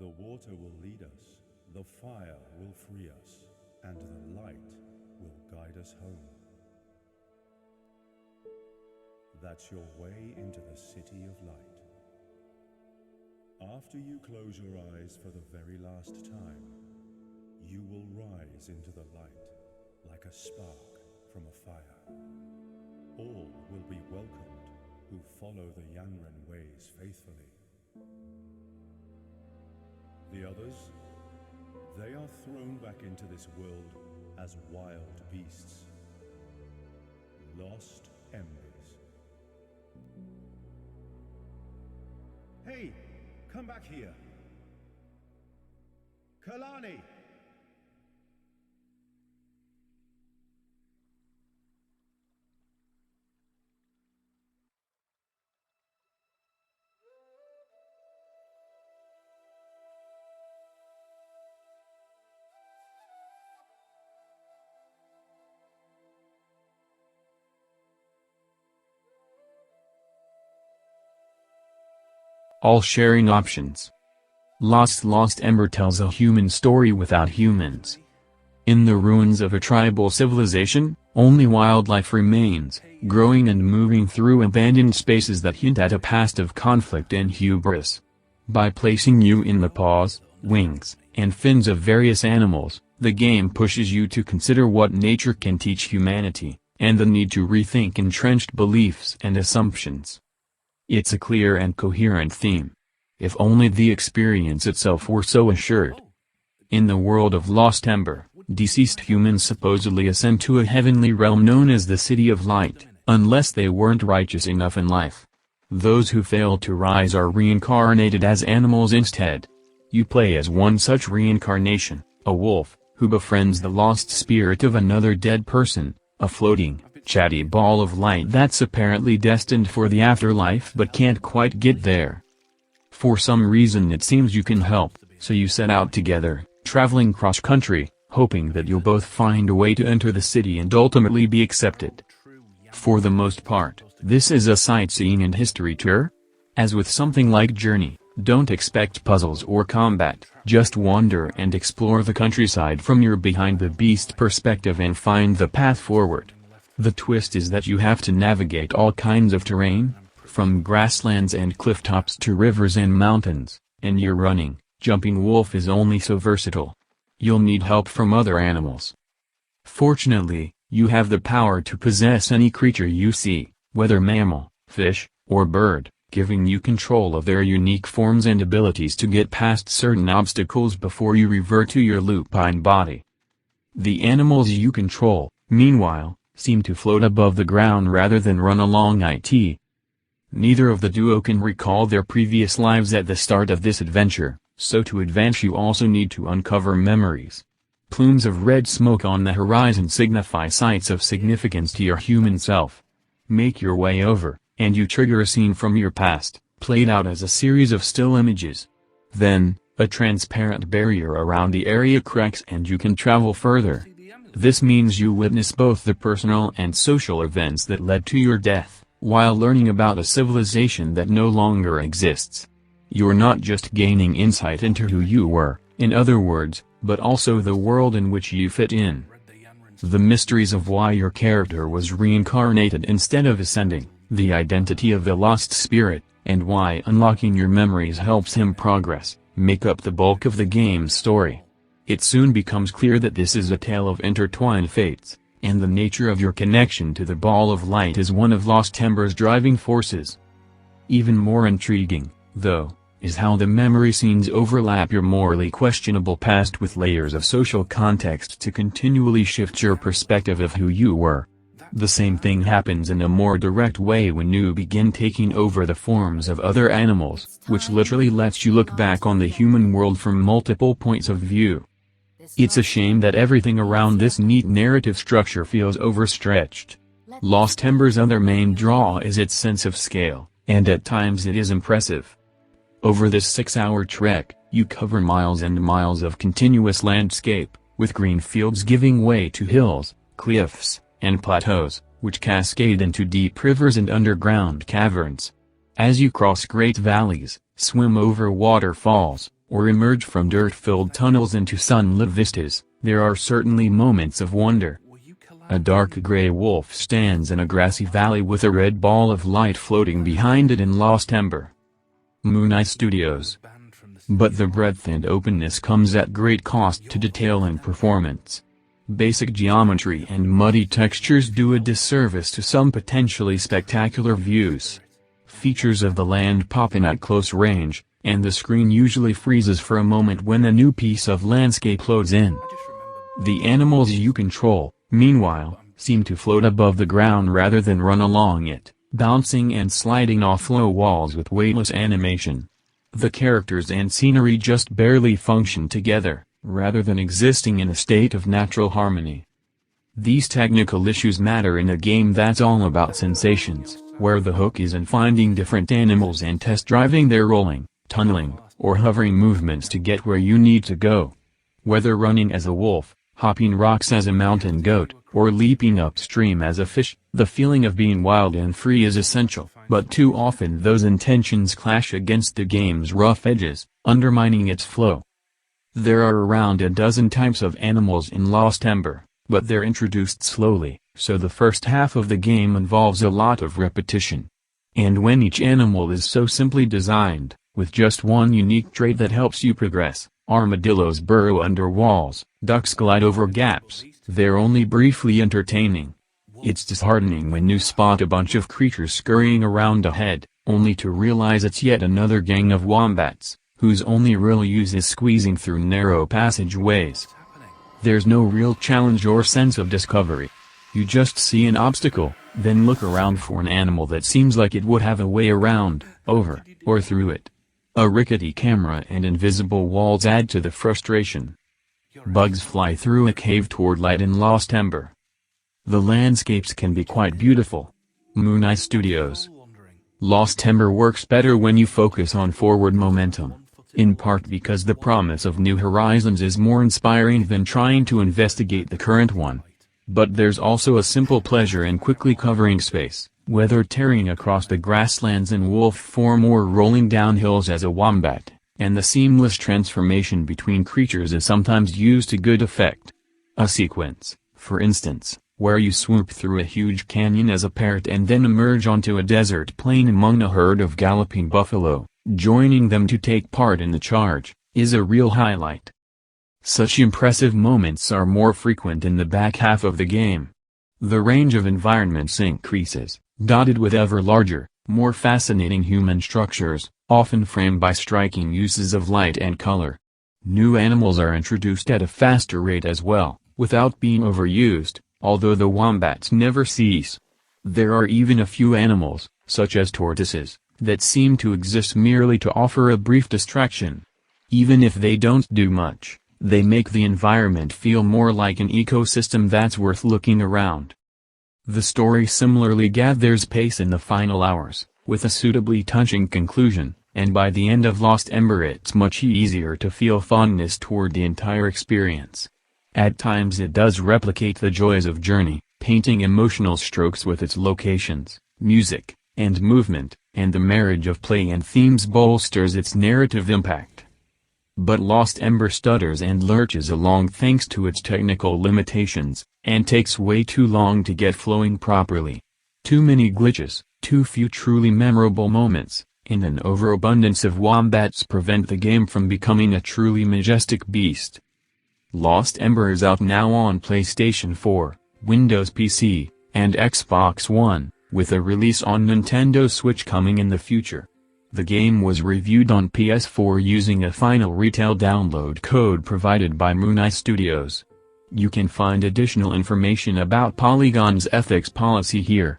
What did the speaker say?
The water will lead us, the fire will free us, and the light will guide us home. That's your way into the city of light. After you close your eyes for the very last time, you will rise into the light like a spark from a fire. All will be welcomed who follow the Yanrana ways faithfully. The others, they are thrown back into this world as wild beasts, lost embers. Hey, come back here! Kalani! All sharing options. Lost Ember tells a human story without humans. In the ruins of a tribal civilization, only wildlife remains, growing and moving through abandoned spaces that hint at a past of conflict and hubris. By placing you in the paws, wings, and fins of various animals, the game pushes you to consider what nature can teach humanity, and the need to rethink entrenched beliefs and assumptions. It's a clear and coherent theme. If only the experience itself were so assured. In the world of Lost Ember, deceased humans supposedly ascend to a heavenly realm known as the City of Light, unless they weren't righteous enough in life. Those who fail to rise are reincarnated as animals instead. You play as one such reincarnation, a wolf, who befriends the lost spirit of another dead person, a floating, chatty ball of light that's apparently destined for the afterlife but can't quite get there. For some reason it seems you can help, so you set out together, traveling cross-country, hoping that you'll both find a way to enter the city and ultimately be accepted. For the most part, this is a sightseeing and history tour. As with something like Journey, don't expect puzzles or combat, just wander and explore the countryside from your behind-the-beast perspective and find the path forward. The twist is that you have to navigate all kinds of terrain, from grasslands and clifftops to rivers and mountains, and your running, jumping wolf is only so versatile. You'll need help from other animals. Fortunately, you have the power to possess any creature you see, whether mammal, fish, or bird, giving you control of their unique forms and abilities to get past certain obstacles before you revert to your lupine body. The animals you control, meanwhile, seem to float above the ground rather than run along it. Neither of the duo can recall their previous lives at the start of this adventure, so to advance you also need to uncover memories. Plumes of red smoke on the horizon signify sites of significance to your human self. Make your way over, and you trigger a scene from your past, played out as a series of still images. Then, a transparent barrier around the area cracks and you can travel further. This means you witness both the personal and social events that led to your death, while learning about a civilization that no longer exists. You're not just gaining insight into who you were, in other words, but also the world in which you fit in. The mysteries of why your character was reincarnated instead of ascending, the identity of the lost spirit, and why unlocking your memories helps him progress, make up the bulk of the game's story. It soon becomes clear that this is a tale of intertwined fates, and the nature of your connection to the ball of light is one of Lost Ember's driving forces. Even more intriguing, though, is how the memory scenes overlap your morally questionable past with layers of social context to continually shift your perspective of who you were. The same thing happens in a more direct way when you begin taking over the forms of other animals, which literally lets you look back on the human world from multiple points of view. It's a shame that everything around this neat narrative structure feels overstretched. Lost Ember's other main draw is its sense of scale, and at times it is impressive. Over this 6-hour trek, you cover miles and miles of continuous landscape, with green fields giving way to hills, cliffs, and plateaus, which cascade into deep rivers and underground caverns. As you cross great valleys, swim over waterfalls, or emerge from dirt-filled tunnels into sunlit vistas, there are certainly moments of wonder. A dark gray wolf stands in a grassy valley with a red ball of light floating behind it in Lost Ember. Mooneye Studios. But the breadth and openness comes at great cost to detail and performance. Basic geometry and muddy textures do a disservice to some potentially spectacular views. Features of the land pop in at close range, and the screen usually freezes for a moment when a new piece of landscape loads in. The animals you control, meanwhile, seem to float above the ground rather than run along it, bouncing and sliding off low walls with weightless animation. The characters and scenery just barely function together, rather than existing in a state of natural harmony. These technical issues matter in a game that's all about sensations, where the hook is in finding different animals and test driving their rolling, tunneling, or hovering movements to get where you need to go. Whether running as a wolf, hopping rocks as a mountain goat, or leaping upstream as a fish, the feeling of being wild and free is essential, but too often those intentions clash against the game's rough edges, undermining its flow. There are around a dozen types of animals in Lost Ember, but they're introduced slowly, so the first half of the game involves a lot of repetition. And when each animal is so simply designed, with just one unique trait that helps you progress, armadillos burrow under walls, ducks glide over gaps, they're only briefly entertaining. It's disheartening when you spot a bunch of creatures scurrying around ahead, only to realize it's yet another gang of wombats, whose only real use is squeezing through narrow passageways. There's no real challenge or sense of discovery. You just see an obstacle, then look around for an animal that seems like it would have a way around, over, or through it. A rickety camera and invisible walls add to the frustration. Bugs fly through a cave toward light in Lost Ember. The landscapes can be quite beautiful. Mooneye Studios. Lost Ember works better when you focus on forward momentum. In part because the promise of new horizons is more inspiring than trying to investigate the current one. But there's also a simple pleasure in quickly covering space, whether tearing across the grasslands in wolf form or rolling down hills as a wombat, and the seamless transformation between creatures is sometimes used to good effect. A sequence, for instance, where you swoop through a huge canyon as a parrot and then emerge onto a desert plain among a herd of galloping buffalo, joining them to take part in the charge, is a real highlight. Such impressive moments are more frequent in the back half of the game. The range of environments increases, dotted with ever larger, more fascinating human structures, often framed by striking uses of light and color. New animals are introduced at a faster rate as well, without being overused, although the wombats never cease. There are even a few animals, such as tortoises, that seem to exist merely to offer a brief distraction. Even if they don't do much, they make the environment feel more like an ecosystem that's worth looking around. The story similarly gathers pace in the final hours, with a suitably touching conclusion, and by the end of Lost Ember it's much easier to feel fondness toward the entire experience. At times it does replicate the joys of Journey, painting emotional strokes with its locations, music, and movement, and the marriage of play and themes bolsters its narrative impact. But Lost Ember stutters and lurches along thanks to its technical limitations, and takes way too long to get flowing properly. Too many glitches, too few truly memorable moments, and an overabundance of wombats prevent the game from becoming a truly majestic beast. Lost Ember is out now on PlayStation 4, Windows PC, and Xbox One, with a release on Nintendo Switch coming in the future. The game was reviewed on PS4 using a final retail download code provided by Mooneye Studios. You can find additional information about Polygon's ethics policy here.